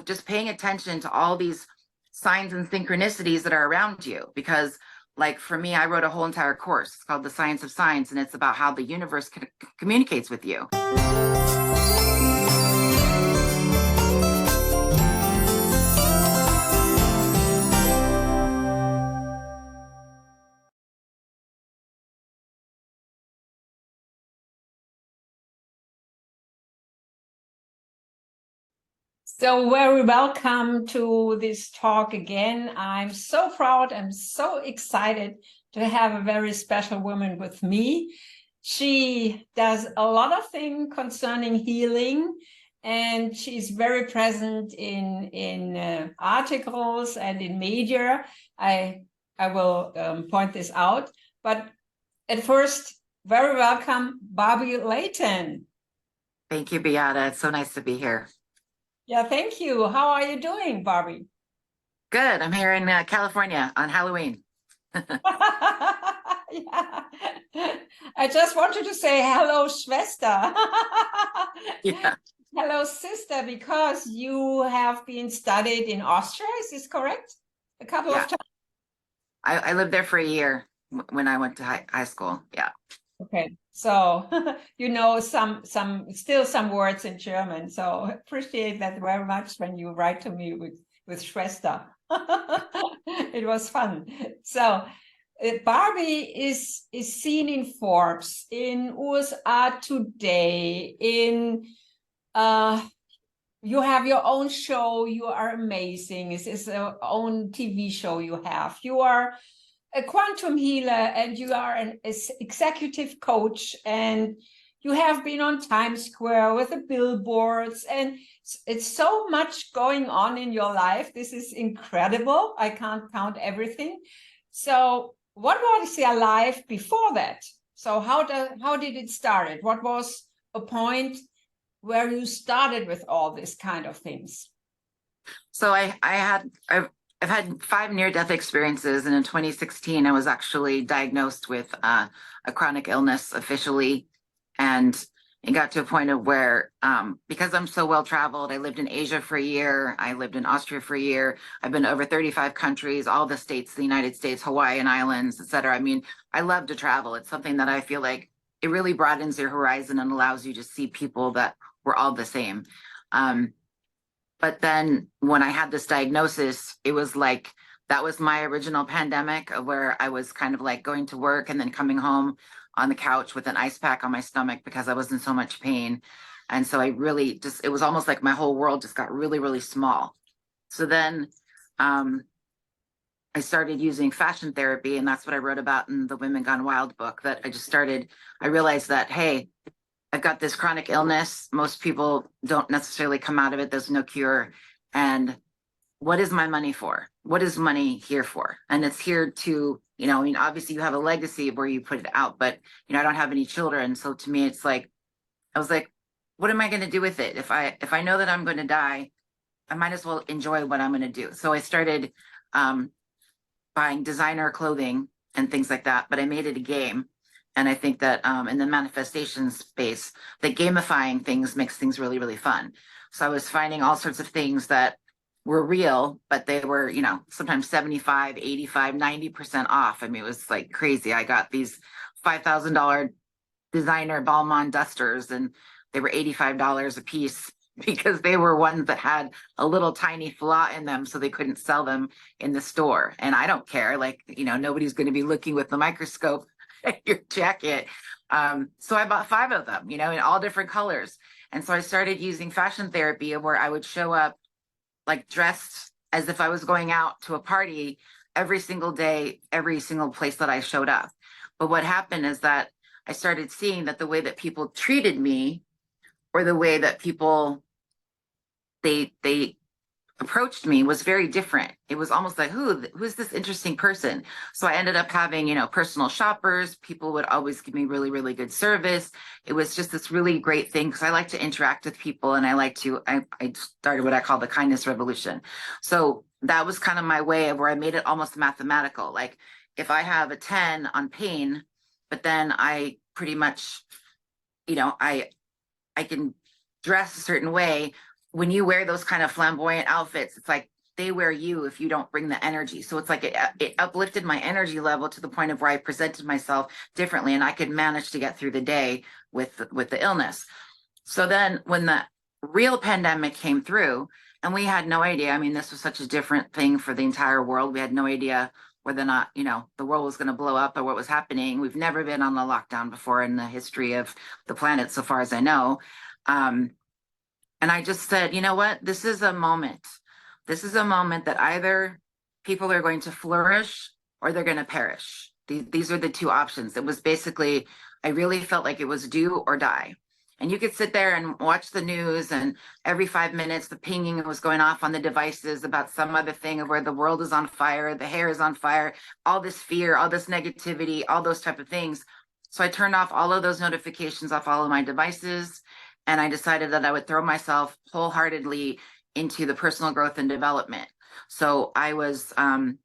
just paying attention to all these signs and synchronicities that are around you. Because like for me, I wrote a whole entire course called The Science of Signs, and it's about how the universe communicates with you. So very welcome to this talk again. I'm so proud, I'm so excited to have a very special woman with me. She does a lot of things concerning healing, and she's very present in articles and in media. I will point this out. But at first, very welcome, Barbie Layton. Thank you, Beata. It's so nice to be here. Yeah, thank you. How are you doing, Barbie? Good. I'm here in California on Halloween. Yeah. I just wanted to say hello, Schwester. Yeah. Hello, sister, because you have been studied in Austria. Is this correct? A couple of times. I lived there for a year when I went to high school. Yeah. Okay, so you know still some words in German. So appreciate that very much when you write to me with Schwester. It was fun. So Barbie is seen in Forbes, in USA Today, in you have your own show. You are amazing. It's your own TV show you have. You are a quantum healer, and you are an executive coach, and you have been on Times Square with the billboards, and it's so much going on in your life. This is incredible. I can't count everything. So what was your life before that? So how did it start? What was a point where you started with all this kind of things? So I've had 5 near-death experiences, and in 2016, I was actually diagnosed with a chronic illness officially, and it got to a point of where, because I'm so well-traveled, I lived in Asia for a year, I lived in Austria for a year, I've been to over 35 countries, all the states, the United States, Hawaiian Islands, etc. I mean, I love to travel. It's something that I feel like it really broadens your horizon and allows you to see people that we're all the same. But then when I had this diagnosis, it was like, that was my original pandemic, of where I was kind of like going to work and then coming home on the couch with an ice pack on my stomach because I was in so much pain. And so I really it was almost like my whole world just got really, really small. So then I started using fashion therapy, and that's what I wrote about in the Women Gone Wild book, that I realized that, hey, I've got this chronic illness. Most people don't necessarily come out of it. There's no cure. And what is my money for? What is money here for? And it's here to, I mean, obviously you have a legacy where you put it out, but, I don't have any children. So to me, it's like, I was like, what am I going to do with it? If I know that I'm going to die, I might as well enjoy what I'm going to do. So I started buying designer clothing and things like that, but I made it a game. And I think that in the manifestation space, that gamifying things makes things really, really fun. So I was finding all sorts of things that were real, but they were, sometimes 75, 85, 90% off. I mean, it was like crazy. I got these $5,000 designer Balmain dusters, and they were $85 a piece because they were ones that had a little tiny flaw in them, so they couldn't sell them in the store. And I don't care. Like, nobody's going to be looking with the microscope your jacket. So I bought 5 of them, in all different colors. And so I started using fashion therapy, where I would show up like dressed as if I was going out to a party every single day, every single place that I showed up. But what happened is that I started seeing that the way that people treated me, or the way that people, they approached me, was very different. It was almost like, who's this interesting person? So I ended up having, personal shoppers. People would always give me really, really good service. It was just this really great thing, because I like to interact with people, and I started what I call the kindness revolution. So that was kind of my way of where I made it almost mathematical. Like, if I have a 10 on pain, but then I pretty much, I can dress a certain way, when you wear those kind of flamboyant outfits, it's like they wear you if you don't bring the energy. So it's like it uplifted my energy level to the point of where I presented myself differently, and I could manage to get through the day with the illness. So then when the real pandemic came through, and we had no idea, I mean, this was such a different thing for the entire world. We had no idea whether or not, the world was going to blow up or what was happening. We've never been on a lockdown before in the history of the planet, so far as I know. And I just said, you know what? This is a moment. This is a moment that either people are going to flourish or they're going to perish. These are the two options. It was basically, I really felt like it was do or die. And you could sit there and watch the news, and every 5 minutes, the pinging was going off on the devices about some other thing of where the world is on fire, the hair is on fire, all this fear, all this negativity, all those type of things. So I turned off all of those notifications off all of my devices. And I decided that I would throw myself wholeheartedly into the personal growth and development. So I was kind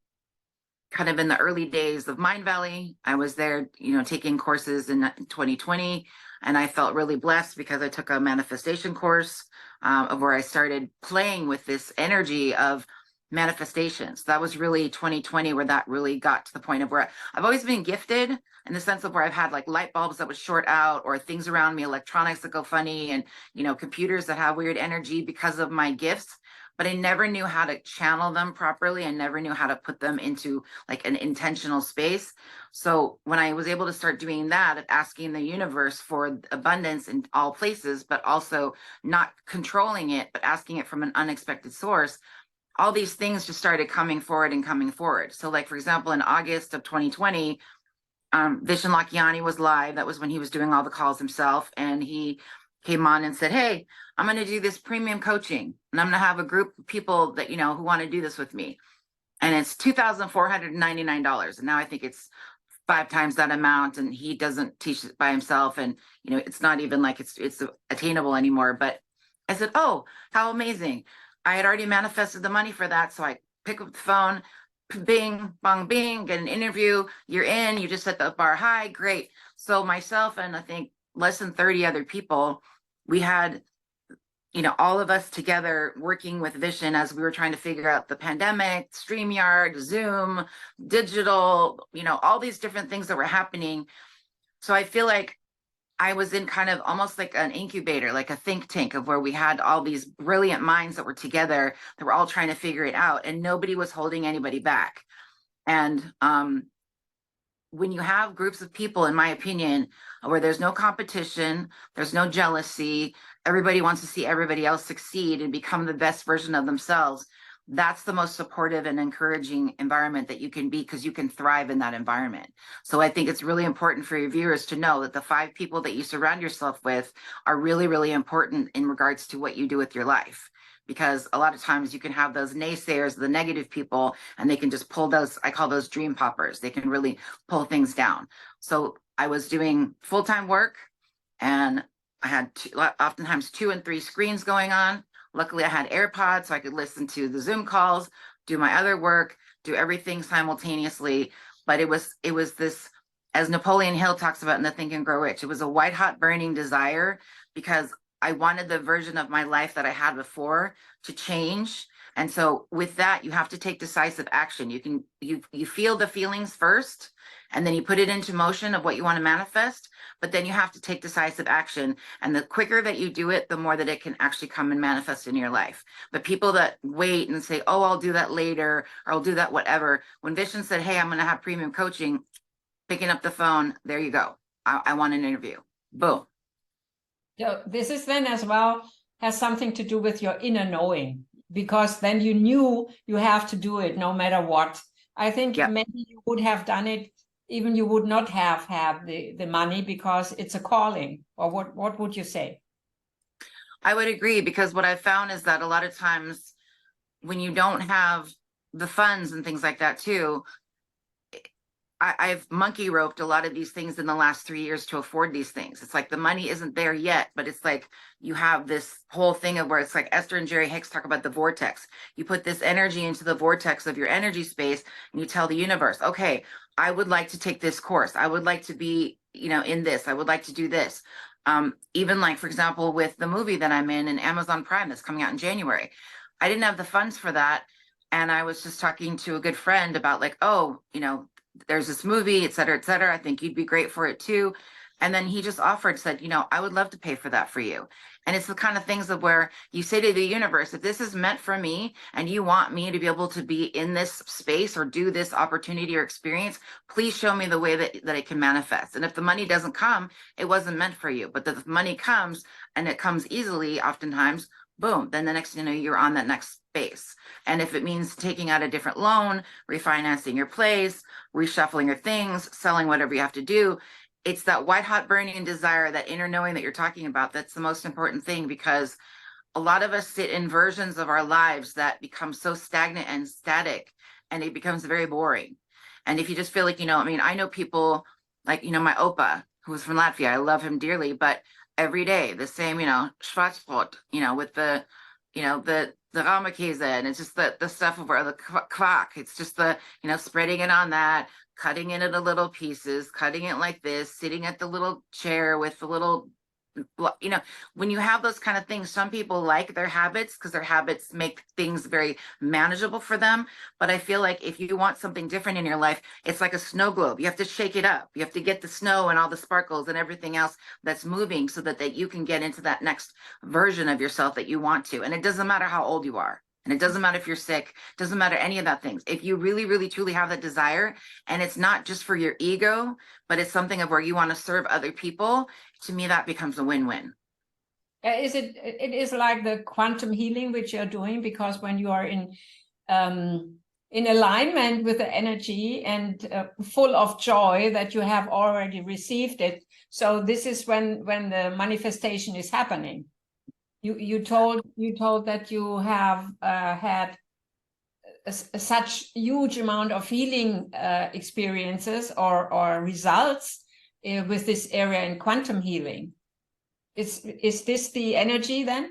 of in the early days of Mind Valley. I was there, taking courses in 2020. And I felt really blessed because I took a manifestation course of where I started playing with this energy of manifestations. That was really 2020 where that really got to the point of where I've always been gifted in the sense of where I've had like light bulbs that would short out, or things around me, electronics that go funny, and computers that have weird energy because of my gifts. But I never knew how to channel them properly. I never knew how to put them into like an intentional space. So when I was able to start doing that, of asking the universe for abundance in all places, but also not controlling it, but asking it from an unexpected source, all these things just started coming forward and coming forward. So like, for example, in August of 2020, Vishen Lakhiani was live. That was when he was doing all the calls himself. And he came on and said, hey, I'm going to do this premium coaching, and I'm going to have a group of people that, who want to do this with me. And it's $2,499. And now I think it's 5 times that amount. And he doesn't teach it by himself. And, it's not even like it's attainable anymore. But I said, oh, how amazing. I had already manifested the money for that. So I pick up the phone, bing, bong, bing, get an interview. You're in, you just set the bar high. Great. So myself and I think less than 30 other people, we had, all of us together working with Vishen as we were trying to figure out the pandemic, StreamYard, Zoom, digital, all these different things that were happening. So I feel like I was in kind of almost like an incubator, like a think tank of where we had all these brilliant minds that were together, that were all trying to figure it out, and nobody was holding anybody back. And when you have groups of people, in my opinion, where there's no competition, there's no jealousy, everybody wants to see everybody else succeed and become the best version of themselves, that's the most supportive and encouraging environment that you can be, because you can thrive in that environment. So I think it's really important for your viewers to know that the 5 people that you surround yourself with are really, really important in regards to what you do with your life. Because a lot of times you can have those naysayers, the negative people, and they can just pull those, I call those dream poppers. They can really pull things down. So I was doing full-time work, and I had oftentimes 2 and 3 screens going on. Luckily, I had AirPods so I could listen to the Zoom calls, do my other work, do everything simultaneously. But it was this, as Napoleon Hill talks about in the Think and Grow Rich, it was a white hot burning desire, because I wanted the version of my life that I had before to change. And so with that, you have to take decisive action. You feel the feelings first, and then you put it into motion of what you want to manifest, but then you have to take decisive action. And the quicker that you do it, the more that it can actually come and manifest in your life. But people that wait and say, oh, I'll do that later, or I'll do that whatever. When Vishen said, hey, I'm going to have premium coaching, picking up the phone, there you go. I want an interview. Boom. So this is then as well has something to do with your inner knowing, because then you knew you have to do it no matter what. I think maybe you would have done it even you would not have had the money, because it's a calling. Or what would you say? I would agree, because what I've found is that a lot of times when you don't have the funds and things like that too, I've monkey roped a lot of these things in the last 3 years to afford these things. It's like the money isn't there yet, but it's like you have this whole thing of where it's like Esther and Jerry Hicks talk about the vortex. You put this energy into the vortex of your energy space, and you tell the universe, okay, I would like to take this course. I would like to be, in this. I would like to do this. Even like, for example, with the movie that I'm in Amazon Prime that's coming out in January, I didn't have the funds for that. And I was just talking to a good friend about like, oh, there's this movie, et cetera, et cetera. I think you'd be great for it too. And then he just offered, said, I would love to pay for that for you. And it's the kind of things of where you say to the universe, if this is meant for me and you want me to be able to be in this space or do this opportunity or experience, please show me the way that it can manifest. And if the money doesn't come, it wasn't meant for you. But the money comes and it comes easily, oftentimes, boom, then the next, you're on that next space. And if it means taking out a different loan, refinancing your place, reshuffling your things, selling whatever you have to do, it's that white hot burning desire, that inner knowing that you're talking about. That's the most important thing, because a lot of us sit in versions of our lives that become so stagnant and static, and it becomes very boring. And if you just feel like, I know people like, my Opa, who's from Latvia, I love him dearly, but every day the same, Schwarzbrot, with the Raumakäse, and it's just the stuff of where the kvak, it's just the, spreading it on that, cutting it into little pieces, cutting it like this, sitting at the little chair with the little, when you have those kind of things, some people like their habits because their habits make things very manageable for them. But I feel like if you want something different in your life, it's like a snow globe. You have to shake it up. You have to get the snow and all the sparkles and everything else that's moving so that you can get into that next version of yourself that you want to. And it doesn't matter how old you are. And it doesn't matter if you're sick, doesn't matter any of that things. If you really, really, truly have that desire, and it's not just for your ego, but it's something of where you want to serve other people, to me, that becomes a win-win. It is like the quantum healing which you're doing, because when you are in alignment with the energy and full of joy that you have already received it. So this is when the manifestation is happening. You told that you have had such huge amount of healing experiences or results with this area in quantum healing. Is this the energy then?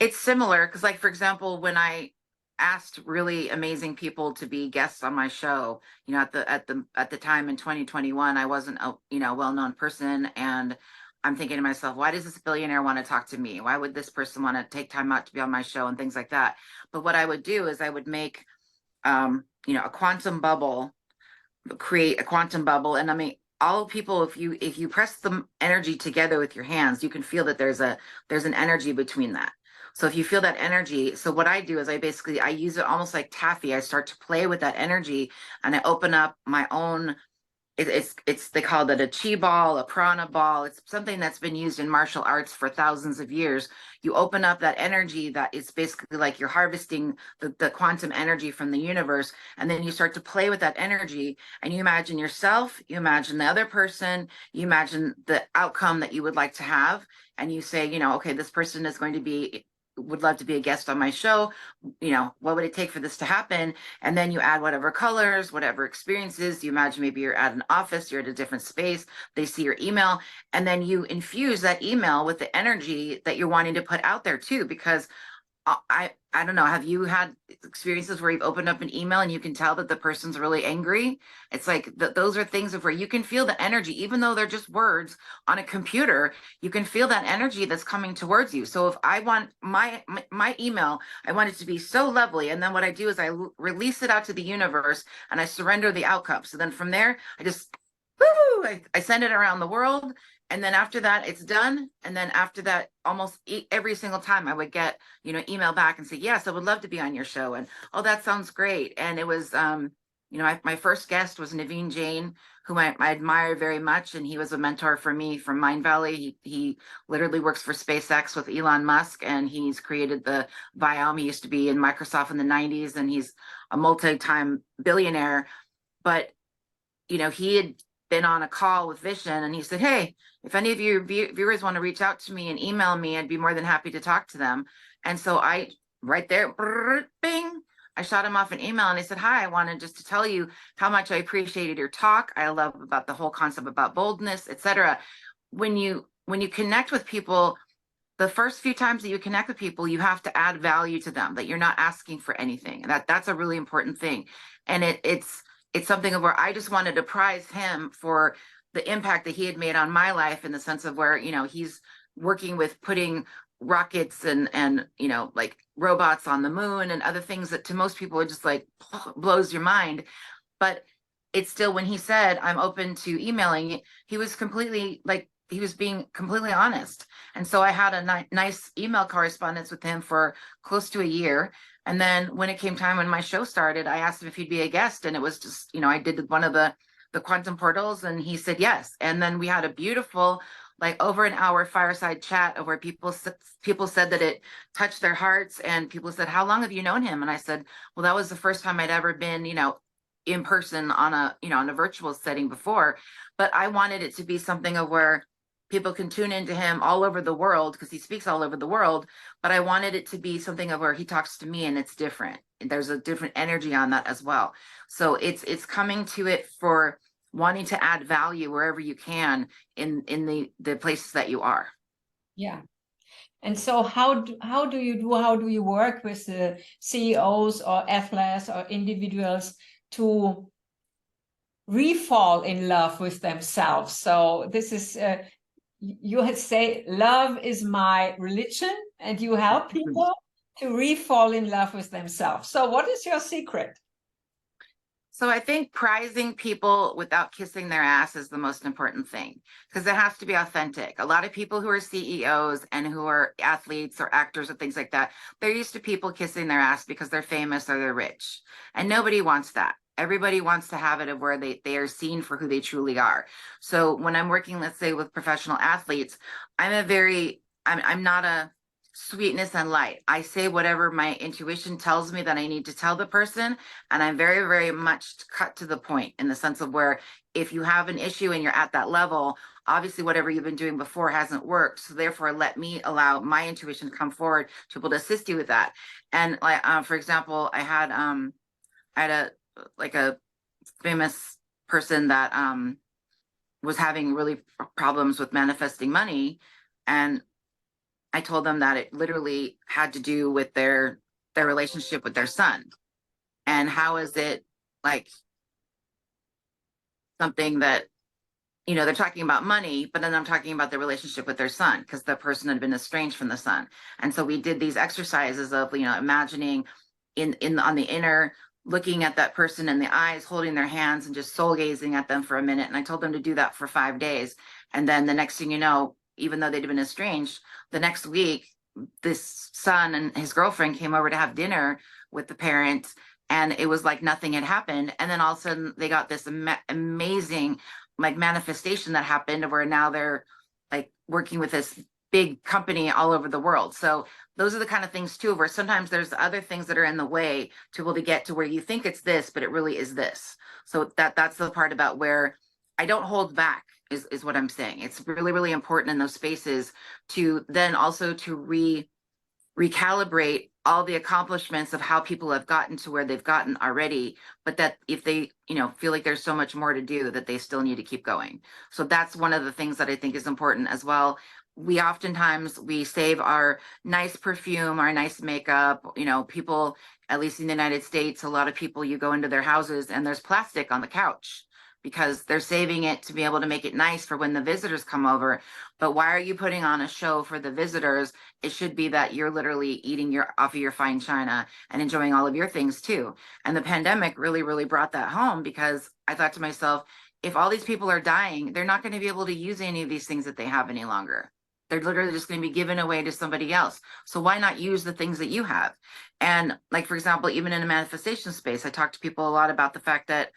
It's similar because, like, for example, when I asked really amazing people to be guests on my show, at the time in 2021, I wasn't a well-known person, and I'm thinking to myself, why does this billionaire want to talk to me? Why would this person want to take time out to be on my show and things like that? But what I would do is I would make, a quantum bubble, create a quantum bubble. And I mean, all people, if you press the energy together with your hands, you can feel that there's an energy between that. So if you feel that energy, so what I do is I use it almost like taffy. I start to play with that energy, and I open up my own. They call it a chi ball, a prana ball. It's something that's been used in martial arts for thousands of years. You open up that energy that is basically like you're harvesting the quantum energy from the universe. And then you start to play with that energy, and you imagine yourself, you imagine the other person, you imagine the outcome that you would like to have. And you say, okay, this person is going to would love to be a guest on my show. What would it take for this to happen? And then you add whatever colors, whatever experiences. You imagine maybe you're at an office, you're at a different space, they see your email, and then you infuse that email with the energy that you're wanting to put out there too. Because I don't know, have you had experiences where you've opened up an email and you can tell that the person's really angry? It's like those are things of where you can feel the energy, even though they're just words on a computer, you can feel that energy that's coming towards you. So if I want my email, I want it to be so lovely. And then what I do is I release it out to the universe and I surrender the outcome. So then from there, I send it around the world. And then after that, it's done. And then after that, almost every single time I would get, email back and say, yes, I would love to be on your show. And, oh, that sounds great. And it was, my first guest was Naveen Jain, whom I admire very much. And he was a mentor for me from Mind Valley. He literally works for SpaceX with Elon Musk, and he's created the Biome. He used to be in Microsoft in the 90s, and he's a multi-time billionaire. But, he had been on a call with Vision, and he said, hey, if any of your viewers want to reach out to me and email me, I'd be more than happy to talk to them. And so I, right there, bing, I shot him off an email, and I said, hi, I wanted just to tell you how much I appreciated your talk. I love about the whole concept about boldness, etc. When you connect with people, the first few times that you connect with people, you have to add value to them, that you're not asking for anything. That's a really important thing. And it's something of where I just wanted to prize him for the impact that he had made on my life in the sense of where, he's working with putting rockets and like robots on the moon and other things that to most people it just like blows your mind. But it's still, when he said I'm open to emailing, he was completely like, he was being completely honest. And so I had a nice email correspondence with him for close to a year. And then when it came time when my show started, I asked him if he'd be a guest, and it was just, I did one of the quantum portals, and he said yes. And then we had a beautiful, like, over an hour fireside chat of where people said that it touched their hearts, and people said, how long have you known him? And I said, well, that was the first time I'd ever been, in person on a virtual setting before. But I wanted it to be something of where people can tune into him all over the world, because he speaks all over the world. But I wanted it to be something of where he talks to me and it's different. There's a different energy on that as well. So it's coming to it for wanting to add value wherever you can in the places that you are. Yeah. And so how do you work with the CEOs or athletes or individuals to re-fall in love with themselves? So this is you had say love is my religion, and you help people to re-fall in love with themselves. So what is your secret? So I think prizing people without kissing their ass is the most important thing, because it has to be authentic. A lot of people who are CEOs and who are athletes or actors or things like that, they're used to people kissing their ass because they're famous or they're rich. And nobody wants that. Everybody wants to have it of where they are seen for who they truly are. So when I'm working, let's say, with professional athletes, I'm not a sweetness and light. I say whatever my intuition tells me that I need to tell the person. And I'm very, very much cut to the point, in the sense of where if you have an issue and you're at that level, obviously whatever you've been doing before hasn't worked. So therefore, let me allow my intuition to come forward to be able to assist you with that. And like, for example, I had a famous person that was having really problems with manifesting money. And I told them that it literally had to do with their relationship with their son. And how is it like something that, they're talking about money, but then I'm talking about the relationship with their son, because the person had been estranged from the son. And so we did these exercises of, imagining on the inner, looking at that person in the eyes, holding their hands and just soul gazing at them for a minute. And I told them to do that for 5 days. And then the next thing you know, even though they'd been estranged, the next week, this son and his girlfriend came over to have dinner with the parents, and it was like nothing had happened. And then all of a sudden they got this amazing like manifestation that happened, where now they're like working with this big company all over the world. So those are the kind of things too, where sometimes there's other things that are in the way to be able to get to where you think it's this, but it really is this. So that's the part about where I don't hold back is what I'm saying. It's really, really important in those spaces to then also to recalibrate all the accomplishments of how people have gotten to where they've gotten already, but that if they, feel like there's so much more to do, that they still need to keep going. So that's one of the things that I think is important as well. We oftentimes save our nice perfume, our nice makeup, people, at least in the United States, a lot of people, you go into their houses and there's plastic on the couch, because they're saving it to be able to make it nice for when the visitors come over. But why are you putting on a show for the visitors? It should be that you're literally eating off of your fine china and enjoying all of your things too. And the pandemic really, really brought that home, because I thought to myself, if all these people are dying, they're not going to be able to use any of these things that they have any longer. They're literally just going to be given away to somebody else. So why not use the things that you have? And like, for example, even in a manifestation space, I talk to people a lot about the fact that,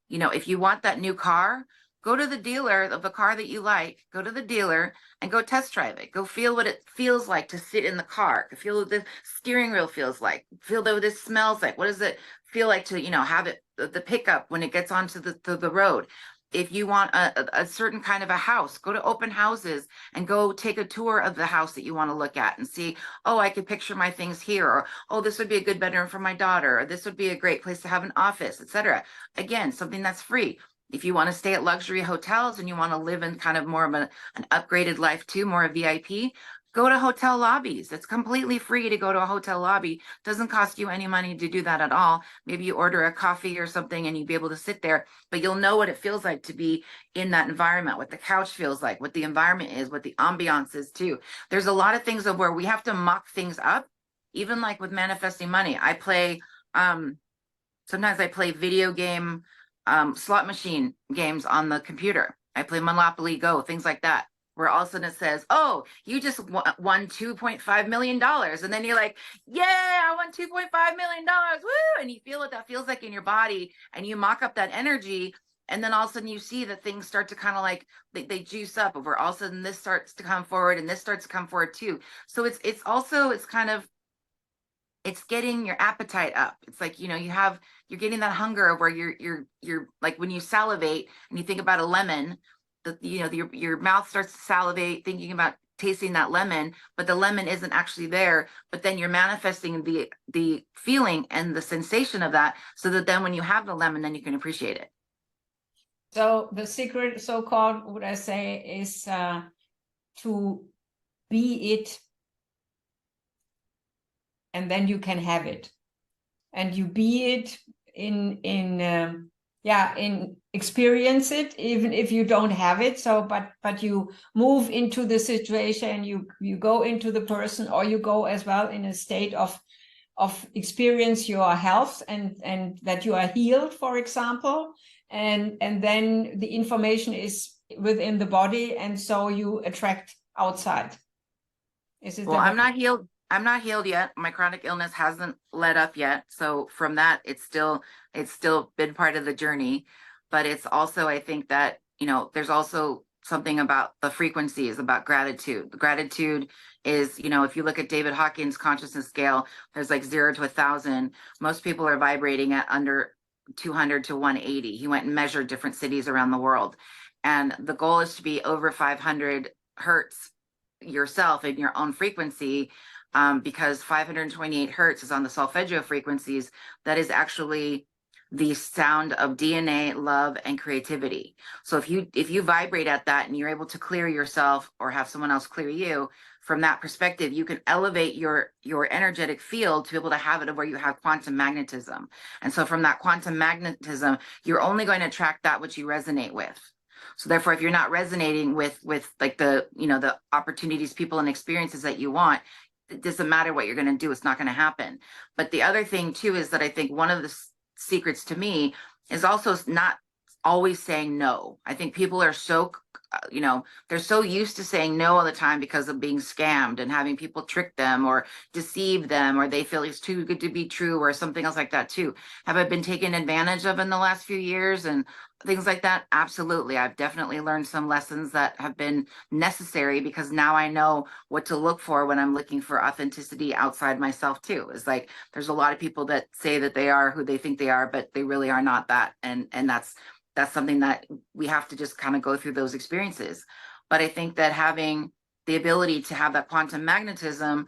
if you want that new car, go to the dealer of the car that you like, go to the dealer and go test drive it. Go feel what it feels like to sit in the car. Feel what the steering wheel feels like. Feel what this smells like. What does it feel like to, have it, the pickup when it gets onto the road? If you want a certain kind of a house, go to open houses and go take a tour of the house that you want to look at and see, oh, I could picture my things here, or, oh, this would be a good bedroom for my daughter, or this would be a great place to have an office, etc. Again, something that's free. If you want to stay at luxury hotels and you want to live in kind of more of an upgraded life too, more VIP, Go to hotel lobbies. It's completely free to go to a hotel lobby. Doesn't cost you any money to do that at all. Maybe you order a coffee or something and you'll be able to sit there, but you'll know what it feels like to be in that environment, what the couch feels like, what the environment is, what the ambiance is too. There's a lot of things of where we have to mock things up, even like with manifesting money. I play, sometimes I play video game, slot machine games on the computer. I play Monopoly Go, things like that, where all of a sudden it says, oh, you just won $2.5 million. And then you're like, yeah, I won $2.5 million. Woo! And you feel what that feels like in your body, and you mock up that energy. And then all of a sudden you see that things start to kind of like they juice up, where all of a sudden this starts to come forward and this starts to come forward too. So it's also, it's kind of, it's getting your appetite up. It's like, you know, you're getting that hunger where you're like, when you salivate and you think about a lemon, your mouth starts to salivate thinking about tasting that lemon, but the lemon isn't actually there. But then you're manifesting the feeling and the sensation of that, so that then when you have the lemon, then you can appreciate it. So the secret, so-called, would I say, is to be it, and then you can have it. And you be it in experience it, even if you don't have it. So, but you move into the situation, you go into the person, or you go as well in a state of experience your health, and that you are healed, for example. And then the information is within the body, and so you attract outside. Is it? Well, I'm not healed. I'm not healed yet. My chronic illness hasn't let up yet. So from that, it's still been part of the journey. But it's also, I think that, you know, there's also something about the frequencies, about gratitude. Gratitude is, you know, if you look at David Hawkins' consciousness scale, there's like 0 to 1,000. Most people are vibrating at under 200 to 180. He went and measured different cities around the world. And the goal is to be over 500 hertz yourself in your own frequency, because 528 hertz is on the solfeggio frequencies. That is actually the sound of DNA, love, and creativity. So if you vibrate at that and you're able to clear yourself or have someone else clear you from that perspective, you can elevate your energetic field to be able to have it where you have quantum magnetism. And so from that quantum magnetism, you're only going to attract that which you resonate with. So therefore, if you're not resonating with like the, you know, the opportunities, people, and experiences that you want, it doesn't matter what you're going to do, it's not going to happen. But the other thing too is that I think one of the secrets to me is also not always saying no. I think people are so, you know, they're so used to saying no all the time because of being scammed and having people trick them or deceive them, or they feel it's too good to be true, or something else like that too. Have I been taken advantage of in the last few years and things like that? Absolutely. I've definitely learned some lessons that have been necessary, because now I know what to look for when I'm looking for authenticity outside myself too. It's like, there's a lot of people that say that they are who they think they are, but they really are not that. And that's something that we have to just kind of go through those experiences. But I think that having the ability to have that quantum magnetism,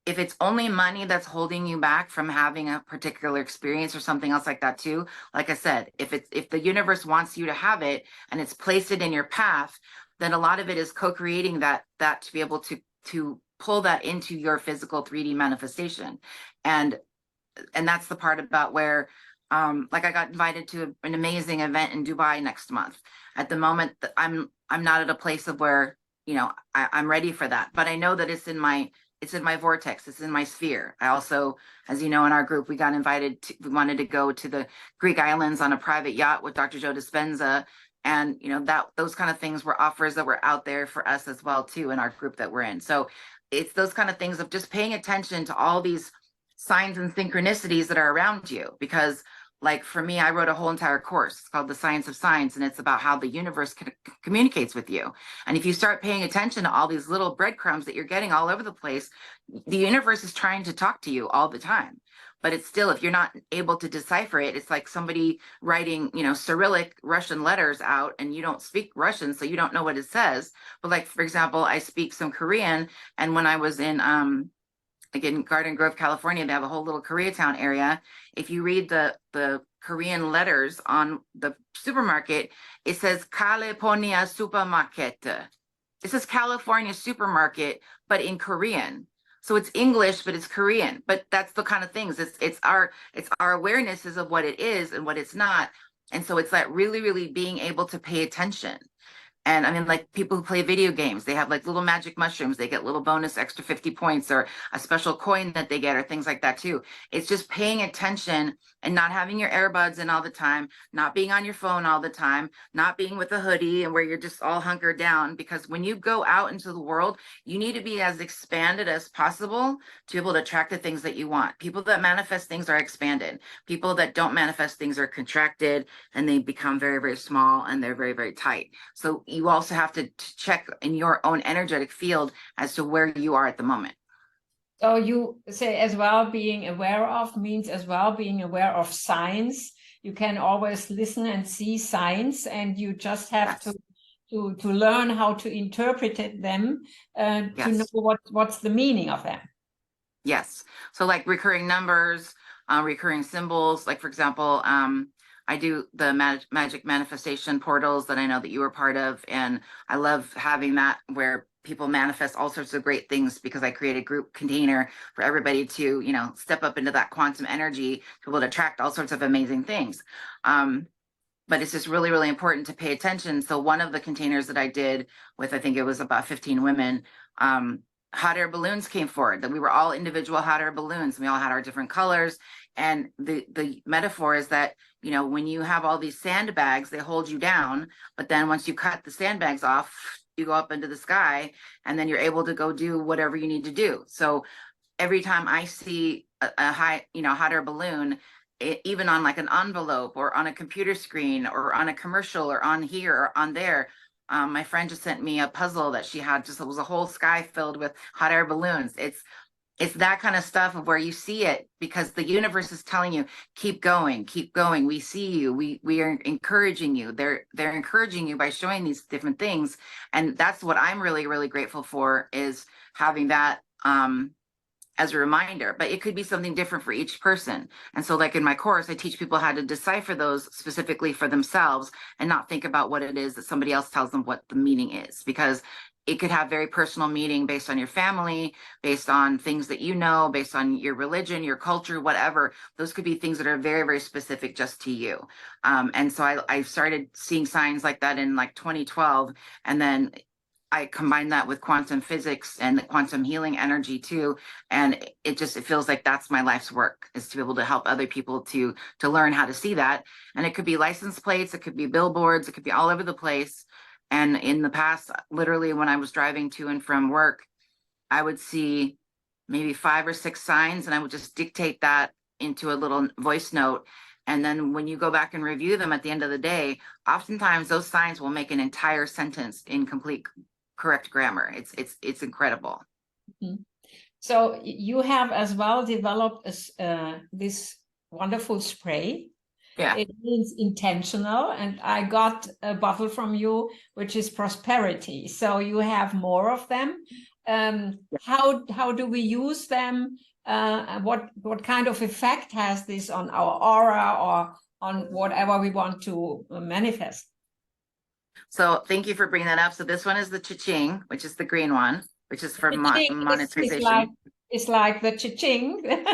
if it's only money that's holding you back from having a particular experience or something else like that too, like I said, if the universe wants you to have it and it's placed it in your path, then a lot of it is co-creating that to be able to pull that into your physical 3D manifestation. And that's the part about where, like I got invited to an amazing event in Dubai next month. At the moment, I'm not at a place of where, you know, I'm ready for that, but I know that it's in my vortex, it's in my sphere. I also, as you know, in our group, we wanted to go to the Greek islands on a private yacht with Dr. Joe Dispenza. And, you know, those kind of things were offers that were out there for us as well too, in our group that we're in. So it's those kind of things of just paying attention to all these signs and synchronicities that are around you. Because like for me, I wrote a whole entire course. It's called The Science of Signs, and it's about how the universe communicates with you. And if you start paying attention to all these little breadcrumbs that you're getting all over the place, the universe is trying to talk to you all the time. But it's still, if you're not able to decipher it, it's like somebody writing, you know, Cyrillic Russian letters out, and you don't speak Russian, so you don't know what it says. But like, for example, I speak some Korean, and when I was in again, Garden Grove, California, they have a whole little Koreatown area. If you read the Korean letters on the supermarket, it says California supermarket. It says California supermarket, but in Korean. So it's English, but it's Korean. But that's the kind of things. It's our awarenesses of what it is and what it's not. And so it's like really, really being able to pay attention. And I mean, like people who play video games, they have like little magic mushrooms. They get little bonus extra 50 points or a special coin that they get or things like that too. It's just paying attention and not having your earbuds in all the time, not being on your phone all the time, not being with a hoodie and where you're just all hunkered down. Because when you go out into the world, you need to be as expanded as possible to be able to attract the things that you want. People that manifest things are expanded. People that don't manifest things are contracted and they become very, very small and they're very, very tight. So you also have to check in your own energetic field as to where you are at the moment. So you say as well, being aware of means as well being aware of signs. You can always listen and see signs, and you just have Yes. to learn how to interpret them to know Yes. what's the meaning of them. Yes. So like recurring numbers, recurring symbols, like for example, I do the magic manifestation portals that I know that you were part of. And I love having that where people manifest all sorts of great things because I create a group container for everybody to, step up into that quantum energy to be able to attract all sorts of amazing things. But it's just really, really important to pay attention. So one of the containers that I did with, I think it was about 15 women, hot air balloons came forward, that we were all individual hot air balloons. We all had our different colors. And the metaphor is that, when you have all these sandbags, they hold you down. But then once you cut the sandbags off, you go up into the sky and then you're able to go do whatever you need to do. So every time I see a hot air balloon, even on like an envelope or on a computer screen or on a commercial or on here or on there. My friend just sent me a puzzle that she had, just it was a whole sky filled with hot air balloons. It's that kind of stuff of where you see it because the universe is telling you, keep going, keep going. We see you. We are encouraging you. They're encouraging you by showing these different things. And that's what I'm really, really grateful for, is having that as a reminder, but it could be something different for each person. And so like in my course, I teach people how to decipher those specifically for themselves and not think about what it is that somebody else tells them what the meaning is, because it could have very personal meaning based on your family, based on things that you know, based on your religion, your culture, whatever. Those could be things that are very, very specific just to you. And so I started seeing signs like that in like 2012. And then I combine that with quantum physics and the quantum healing energy too. And it feels like that's my life's work, is to be able to help other people to learn how to see that. And it could be license plates, it could be billboards, it could be all over the place. And in the past, literally when I was driving to and from work, I would see maybe 5 or 6 signs and I would just dictate that into a little voice note. And then when you go back and review them at the end of the day, oftentimes those signs will make an entire sentence in complete correct grammar. It's incredible. Mm-hmm. So you have as well developed this wonderful spray. Yeah. It means intentional, and I got a bottle from you, which is prosperity. So you have more of them. How do we use them? What kind of effect has this on our aura or on whatever we want to manifest? So thank you for bringing that up. So this one is the cha-ching, which is the green one, which is for monetization. It's like the cha-ching.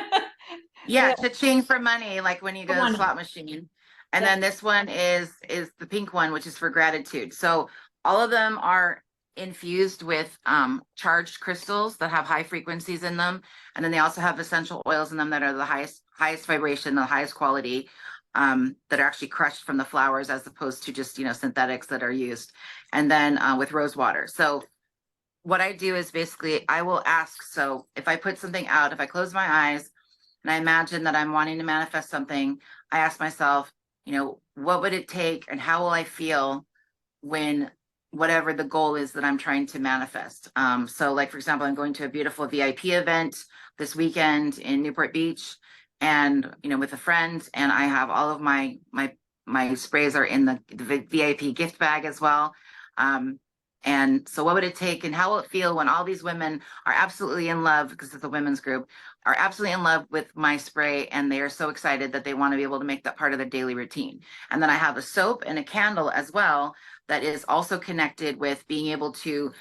Yeah, cha-ching for money, like when you go to the slot machine. And Yeah. then this one is the pink one, which is for gratitude. So all of them are infused with charged crystals that have high frequencies in them. And then they also have essential oils in them that are the highest vibration, the highest quality, that are actually crushed from the flowers as opposed to just, synthetics that are used. And then with rose water. So what I do is basically I will ask, so if I put something out, if I close my eyes and I imagine that I'm wanting to manifest something, I ask myself, what would it take and how will I feel when whatever the goal is that I'm trying to manifest. So like, for example, I'm going to a beautiful VIP event this weekend in Newport Beach and, with a friend, and I have all of my sprays are in the VIP gift bag as well. And so what would it take and how will it feel when all these women are absolutely in love, because it's a women's group, are absolutely in love with my spray and they are so excited that they want to be able to make that part of their daily routine. And then I have a soap and a candle as well that is also connected with being able to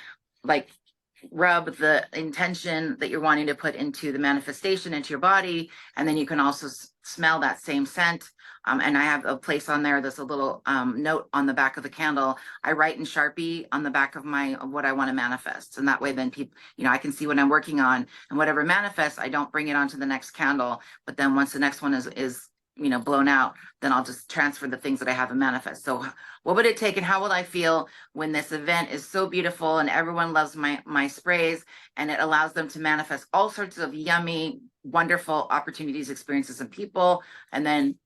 like rub the intention that you're wanting to put into the manifestation into your body, and then you can also smell that same scent. And I have a place on there that's a little note on the back of the candle. I write in Sharpie on the back of what I want to manifest, and that way then people, I can see what I'm working on, and whatever manifests, I don't bring it onto the next candle. But then once the next one is blown out, then I'll just transfer the things that I have in manifest. So what would it take, and how will I feel when this event is so beautiful and everyone loves my sprays, and it allows them to manifest all sorts of yummy, wonderful opportunities, experiences, and people. And then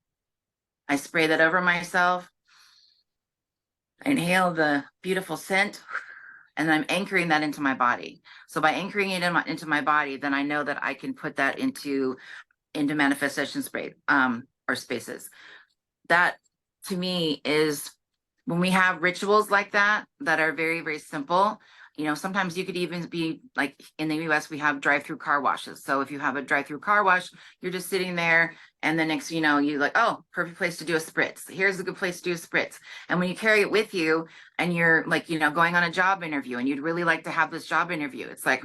I spray that over myself. I inhale the beautiful scent, and I'm anchoring that into my body. So by anchoring it into my body, then I know that I can put that into manifestation spray or spaces. That to me is when we have rituals like that are very, very simple. Sometimes you could even be like, in the US, we have drive-through car washes. So if you have a drive-through car wash, you're just sitting there, and the next, you like, oh, perfect place to do a spritz. Here's a good place to do a spritz. And when you carry it with you, and you're like, going on a job interview, and you'd really like to have this job interview, it's like,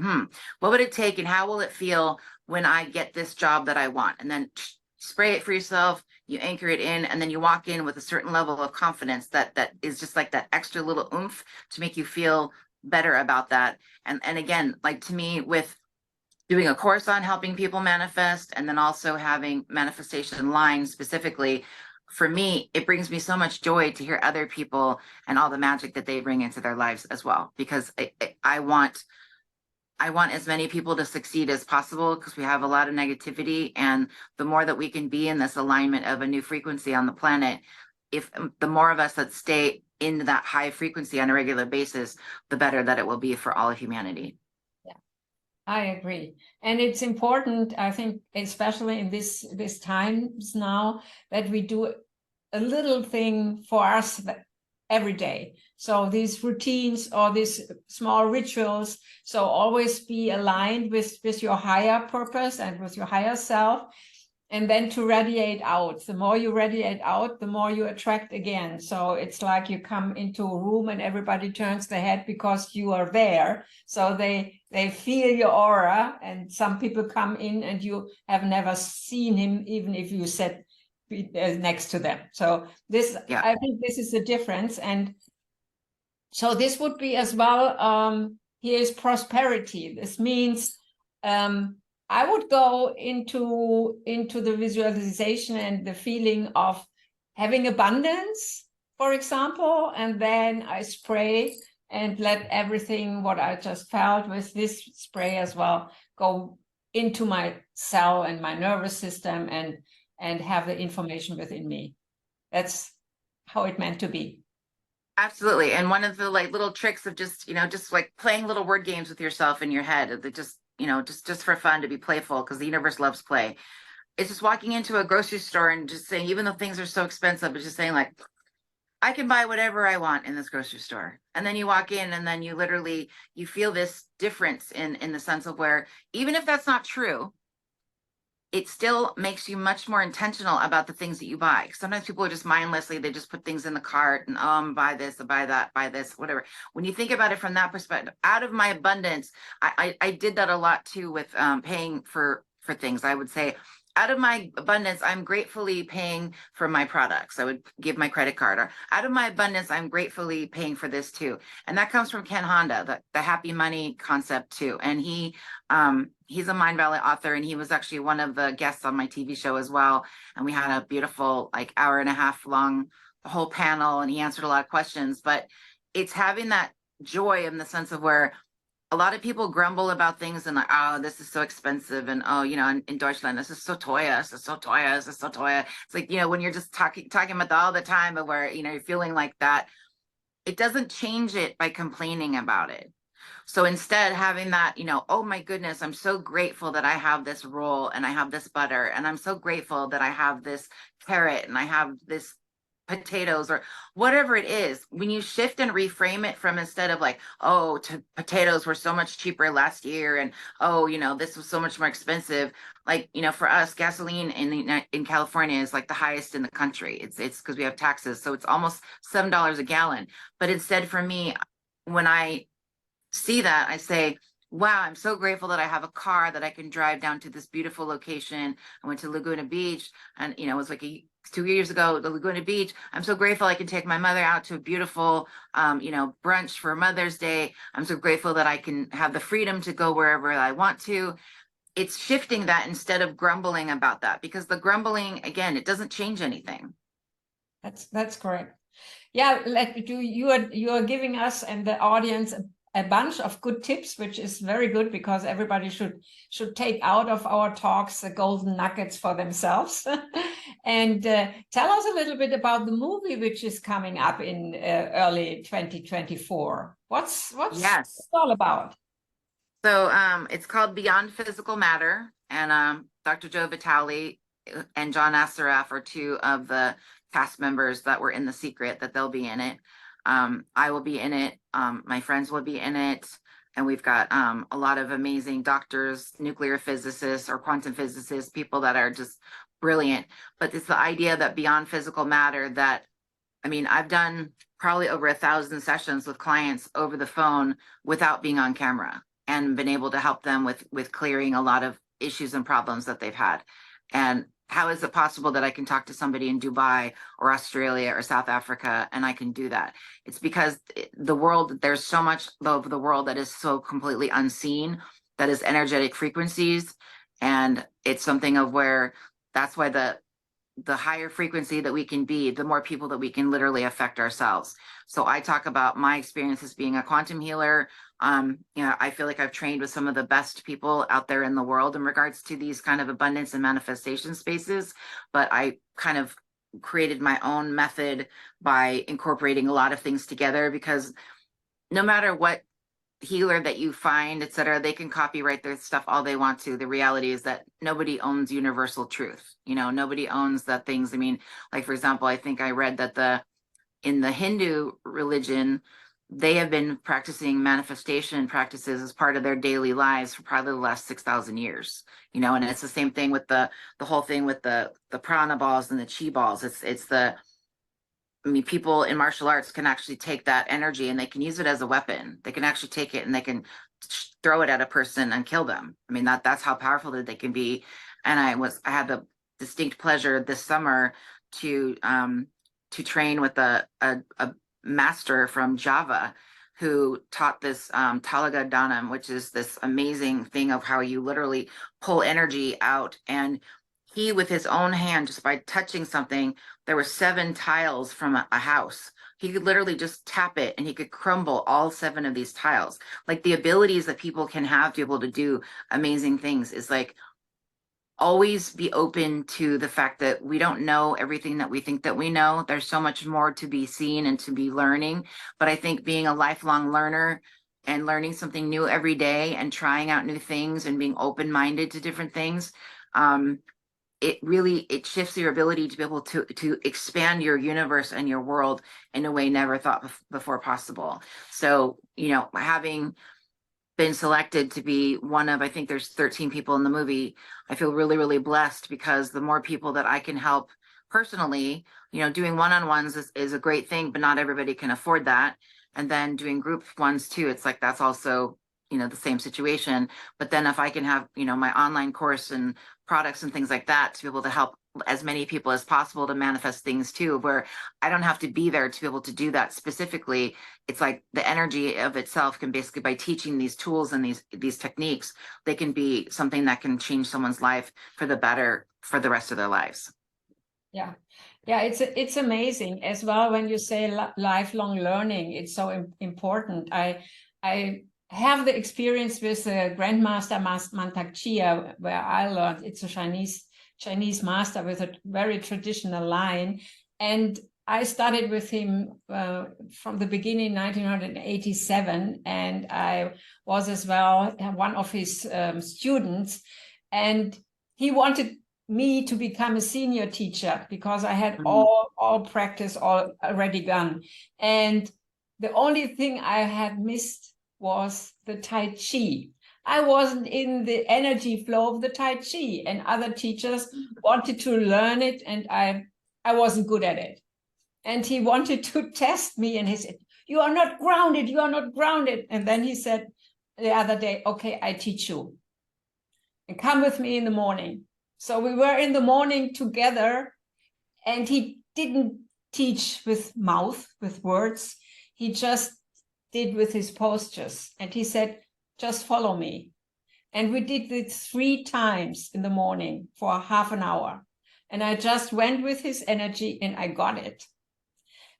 what would it take, and how will it feel when I get this job that I want? And then spray it for yourself, you anchor it in, and then you walk in with a certain level of confidence that is just like that extra little oomph to make you feel better about that. And again, like, to me, with doing a course on helping people manifest, and then also having manifestation lines specifically, for me, it brings me so much joy to hear other people and all the magic that they bring into their lives as well, because I want as many people to succeed as possible, because we have a lot of negativity, and the more that we can be in this alignment of a new frequency on the planet, if the more of us that stay in that high frequency on a regular basis, the better that it will be for all of humanity. Yeah, I agree. And it's important, I think, especially in this times now, that we do a little thing for us every day. So these routines or these small rituals, so always be aligned with your higher purpose and with your higher self, and then to radiate out. The more you radiate out, the more you attract again. So it's like you come into a room and everybody turns their head because you are there. So they feel your aura, and some people come in and you have never seen him, even if you sat next to them. So this, yeah. I think this is the difference. And so this would be as well, here's prosperity. This means I would go into the visualization and the feeling of having abundance, for example, and then I spray and let everything what I just felt with this spray as well go into my cell and my nervous system, and have the information within me. That's how it meant to be. Absolutely. And one of the little tricks of just like playing little word games with yourself in your head, that just for fun, to be playful, because the universe loves play. It's just walking into a grocery store and just saying, even though things are so expensive, it's just saying, like, I can buy whatever I want in this grocery store. And then you walk in, and then you feel this difference in the sense of where, even if that's not true, it still makes you much more intentional about the things that you buy. Sometimes people are just mindlessly, they just put things in the cart and, buy this, buy that, buy this, whatever. When you think about it from that perspective, out of my abundance, I did that a lot too with paying for things. I would say, out of my abundance, I'm gratefully paying for my products. I would give my credit card. Or, out of my abundance, I'm gratefully paying for this too. And that comes from Ken Honda, the happy money concept too. And he's a Mind Valley author, and he was actually one of the guests on my TV show as well. And we had a beautiful, hour and a half long whole panel, and he answered a lot of questions. But it's having that joy in the sense of where a lot of people grumble about things and like, oh, this is so expensive. And, oh, in Deutschland, this is so teuer, this is so teuer, this is so teuer. It's like, when you're just talking about that all the time, but where, you're feeling like that, it doesn't change it by complaining about it. So instead, having that, oh my goodness, I'm so grateful that I have this roll and I have this butter, and I'm so grateful that I have this carrot and I have this potatoes, or whatever it is. When you shift and reframe it from, instead of like, oh, potatoes were so much cheaper last year, and oh, this was so much more expensive. For us, gasoline in California is like the highest in the country. It's because we have taxes, so it's almost $7 a gallon. But instead, for me, when I see that, I say, wow, I'm so grateful that I have a car that I can drive down to this beautiful location. I went to Laguna Beach, and it was like 2 years ago, the Laguna Beach. I'm so grateful I can take my mother out to a beautiful, brunch for Mother's Day. I'm so grateful that I can have the freedom to go wherever I want to. It's shifting that instead of grumbling about that, because the grumbling, again, it doesn't change anything. That's correct. Yeah, you are giving us and the audience a bunch of good tips, which is very good, because everybody should take out of our talks the golden nuggets for themselves. And tell us a little bit about the movie which is coming up in early 2024. What's Yes. it all about? So it's called Beyond Physical Matter, and Dr. Joe Vitale and John Assaraf are two of the cast members that were in The Secret, that they'll be in it. I will be in it. My friends will be in it. And we've got a lot of amazing doctors, nuclear physicists or quantum physicists, people that are just brilliant. But it's the idea that beyond physical matter, that, I mean, I've done probably over 1,000 sessions with clients over the phone without being on camera, and been able to help them with clearing a lot of issues and problems that they've had. And how is it possible that I can talk to somebody in Dubai or Australia or South Africa and I can do that? It's because the world, there's so much of the world that is so completely unseen, that is energetic frequencies. And it's something of where, that's why the higher frequency that we can be, the more people that we can literally affect ourselves. So I talk about my experience as being a quantum healer. I feel like I've trained with some of the best people out there in the world in regards to these kind of abundance and manifestation spaces. But I kind of created my own method by incorporating a lot of things together, because no matter what healer that you find, et cetera, they can copyright their stuff all they want to. The reality is that nobody owns universal truth. Nobody owns that things. I mean, like, for example, I think I read that in the Hindu religion, they have been practicing manifestation practices as part of their daily lives for probably the last 6,000 years. And it's the same thing with the whole thing with the prana balls and the chi balls. I mean, people in martial arts can actually take that energy and they can use it as a weapon. They can actually take it and they can throw it at a person and kill them. I mean, that's how powerful that they can be. And I had the distinct pleasure this summer to train with a master from Java, who taught this Talaga Danam, which is this amazing thing of how you literally pull energy out. And he, with his own hand, just by touching something, there were 7 tiles from a house. He could literally just tap it and he could crumble all 7 of these tiles. Like, the abilities that people can have to be able to do amazing things is like, always be open to the fact that we don't know everything that we think that we know. There's so much more to be seen and to be learning. But I think being a lifelong learner and learning something new every day and trying out new things and being open-minded to different things, it shifts your ability to be able to expand your universe and your world in a way never thought before possible. So, having been selected to be one of, I think there's 13 people in the movie, I feel really, really blessed, because the more people that I can help personally, doing one-on-ones is a great thing, but not everybody can afford that. And then doing group ones too, it's like, that's also, the same situation. But then if I can have, my online course and products and things like that to be able to help as many people as possible to manifest things too, where I don't have to be there to be able to do that specifically. It's like the energy of itself can basically, by teaching these tools and these techniques, they can be something that can change someone's life for the better for the rest of their lives. Yeah. It's amazing as well when you say lifelong learning. It's so important. I have the experience with Grandmaster Mantak Chia, where I learned. It's a Chinese master with a very traditional line. And I studied with him from the beginning, 1987. And I was as well one of his students. And he wanted me to become a senior teacher because I had all practice already done. And the only thing I had missed was the Tai Chi. I wasn't in the energy flow of the Tai Chi, and other teachers wanted to learn it, and I wasn't good at it. And he wanted to test me, and he said, you are not grounded, you are not grounded. And then he said the other day, okay, I teach you. And come with me in the morning. So we were in the morning together, and he didn't teach with mouth, with words. He just did with his postures. And he said, just follow me. And we did it 3 times in the morning for half an hour. And I just went with his energy and I got it.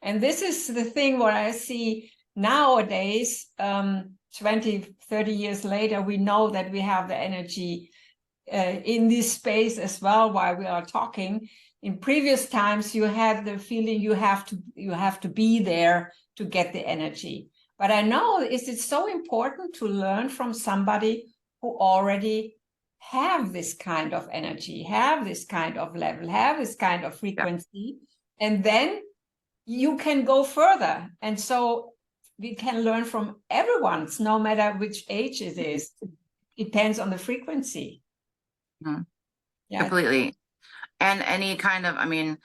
And this is the thing what I see nowadays, 20, 30 years later, we know that we have the energy in this space as well while we are talking. In previous times, you had the feeling you have to be there to get the energy. But I know it's so important to learn from somebody who already have this kind of energy, have this kind of level, have this kind of frequency, and then you can go further. And so we can learn from everyone's, no matter which age it is. It depends on the frequency. Mm-hmm. Yeah. Completely. And any kind of, I mean,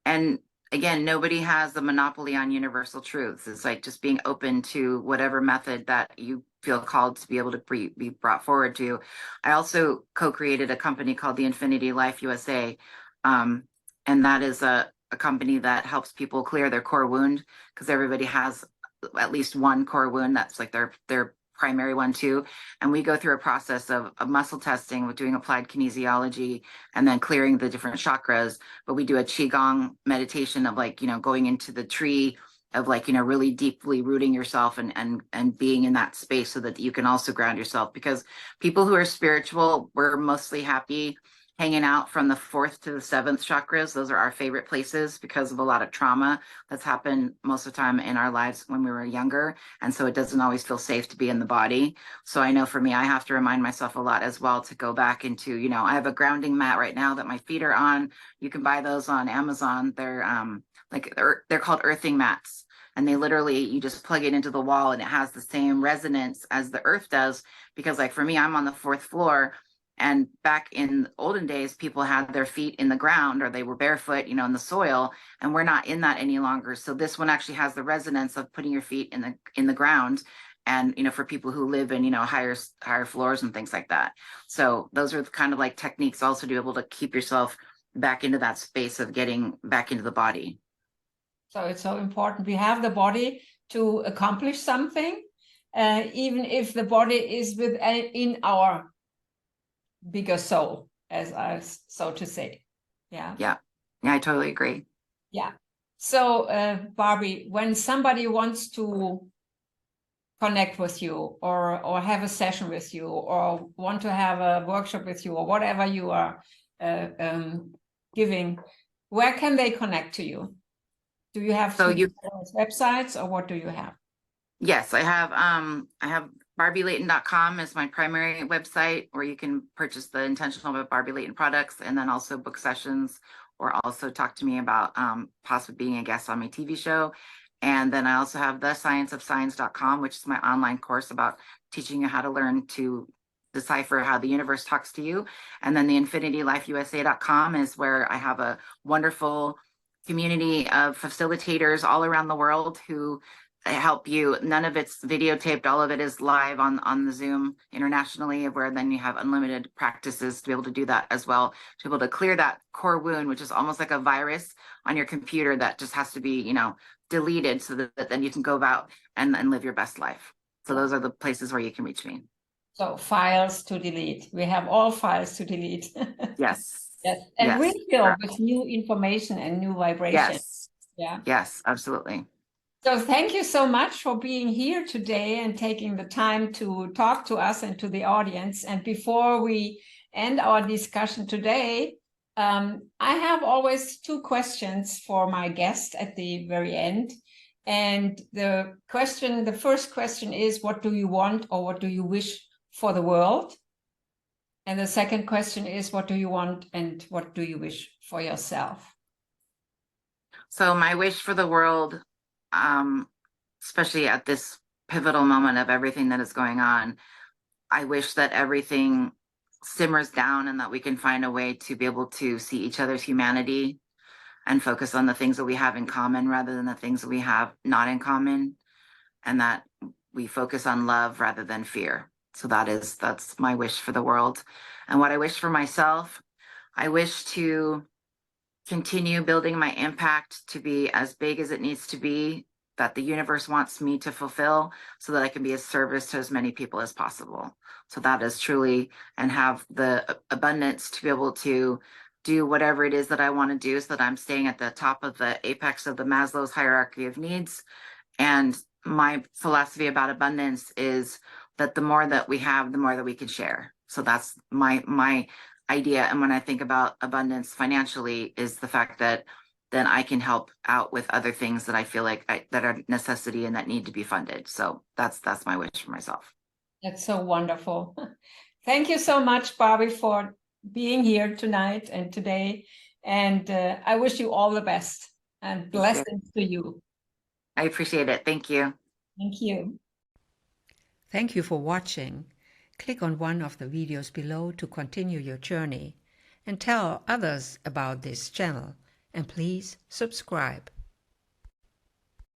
and again, nobody has the monopoly on universal truths. It's like just being open to whatever method that you feel called to be able to be brought forward to. I also co-created a company called the Infinity Life USA. And that is a company that helps people clear their core wound, because everybody has at least one core wound. That's like their primary one too. And we go through a process of muscle testing with doing applied kinesiology and then clearing the different chakras. But we do a Qigong meditation of like, going into the tree of like, really deeply rooting yourself and being in that space so that you can also ground yourself. Because people who are spiritual, we're mostly happy hanging out from the 4th to the 7th chakras. Those are our favorite places because of a lot of trauma that's happened most of the time in our lives when we were younger. And so it doesn't always feel safe to be in the body. So I know for me, I have to remind myself a lot as well to go back into, I have a grounding mat right now that my feet are on. You can buy those on Amazon. They're called earthing mats. And they literally, you just plug it into the wall and it has the same resonance as the earth does. Because like for me, I'm on the 4th floor. And back in olden days, people had their feet in the ground or they were barefoot, in the soil, and we're not in that any longer. So this one actually has the resonance of putting your feet in the ground. And, for people who live in, higher floors and things like that. So those are kind of like techniques also to be able to keep yourself back into that space of getting back into the body. So it's so important. We have the body to accomplish something, even if the body is in our bigger soul, so to say. Yeah, I totally agree. Yeah. So Barbie, when somebody wants to connect with you or have a session with you or want to have a workshop with you or whatever you are giving, where can they connect to you? Do you have websites or what do you have? Yes, I have BarbieLayton.com is my primary website where you can purchase the Intentional Barbie Layton products, and then also book sessions or also talk to me about possibly being a guest on my TV show. And then I also have thescienceofsigns.com, which is my online course about teaching you how to learn to decipher how the universe talks to you. And then the InfinityLifeUSA.com is where I have a wonderful community of facilitators all around the world who help you. None of it's videotaped. All of it is live on the Zoom internationally, where then you have unlimited practices to be able to do that as well, to be able to clear that core wound, which is almost like a virus on your computer that just has to be, deleted so that then you can go about and live your best life. So those are the places where you can reach me. So files to delete. We have all files to delete. Yes. Yes. And refill with new information and new vibration. Yes. Yeah. Yes, absolutely. So thank you so much for being here today and taking the time to talk to us and to the audience. And before we end our discussion today, I have always 2 questions for my guest at the very end. And the first question is, what do you want or what do you wish for the world? And the second question is, what do you want and what do you wish for yourself? So my wish for the world, especially at this pivotal moment of everything that is going on, I wish that everything simmers down and that we can find a way to be able to see each other's humanity and focus on the things that we have in common rather than the things that we have not in common. and that we focus on love rather than fear. So that's my wish for the world. And what I wish for myself, I wish to continue building my impact to be as big as it needs to be, that the universe wants me to fulfill, so that I can be of service to as many people as possible. So that is truly, and have the abundance to be able to do whatever it is that I want to do, so that I'm staying at the top of the apex of the Maslow's hierarchy of needs. And my philosophy about abundance is that the more that we have, the more that we can share. So that's my idea. And when I think about abundance financially, is the fact that then I can help out with other things that I feel like that are necessity and that need to be funded. So that's my wish for myself. That's so wonderful. Thank you so much, Barbie, for being here tonight and today. And I wish you all the best and blessings to you. I appreciate it. Thank you. Thank you. Thank you for watching. Click on one of the videos below to continue your journey and tell others about this channel. And please subscribe.